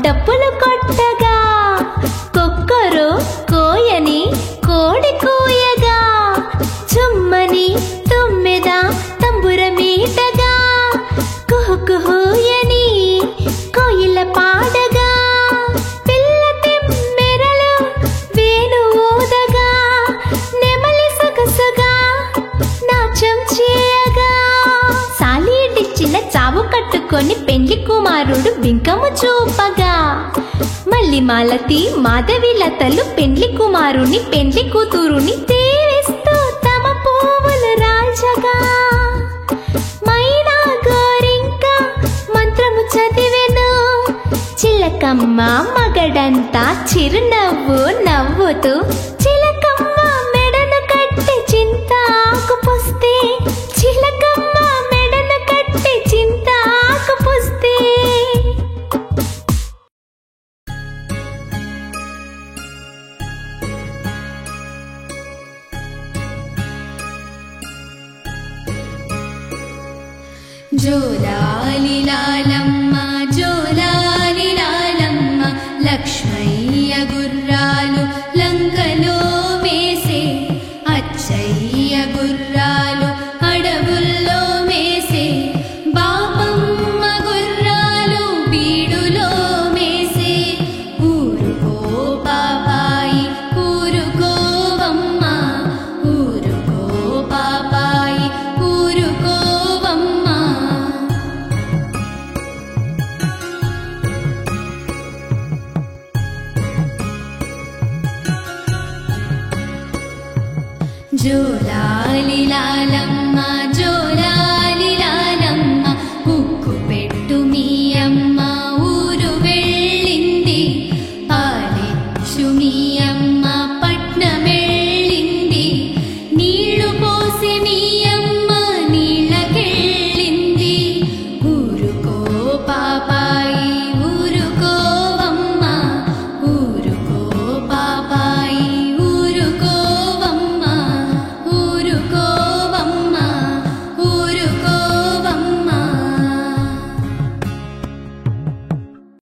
డప్పులు కొట్టగా కొక్కరు కోయని కోడి కూయగా చుమ్మని తుమ్మెద తంబురమీటగా కుహుకుహూయని కోయిల పాడగా పిల్ల తెమ్మెరలు వేణు ఊదగా నెమలి సొగసుగా నాట్యం చేయగా సాలీడిచ్చిన చావు కట్టుకొని పెండ్లి కుమారుడు బింకము చూపగా మల్లి మాలతి మాధవి లతలు పెండ్లి కుమారుని పెండ్లి కూతురుని తీరిస్తూ తమ పువ్వులు రాల్చగా మైనా గోరింక మంత్రము చదివెను చిలకమ్మ మగడంతా చిరునవ్వు నవ్వుతూ చిలకమ్మ మెడను కట్టి చింతాకు పుస్తే చిలకమ్మ మెడను కట్టి చింతాకు పుస్తే జోలాలి లాలమ్మ జోలాలి లాలమ్మ లక్ష్మయ్య గుర్రాలు లంకలో మేసే అచ్చయ్య గుర్రాలు అడవుల్లో మేసే బాపమ్మ గుర్రాలు బీడులో మేసే ఊరుకో పాపాయి ఊరుకోవమ్మ ఊరుకో పాపాయి ఊరుకోవమ్మ జోలాలి లాలమ్మ జోలాలి లాలమ్మ ఉక్కు పెట్టు మీ అమ్మ ఊరు వెళ్ళింది పాలిచ్చు మీ అమ్మ పట్నమెళ్ళింది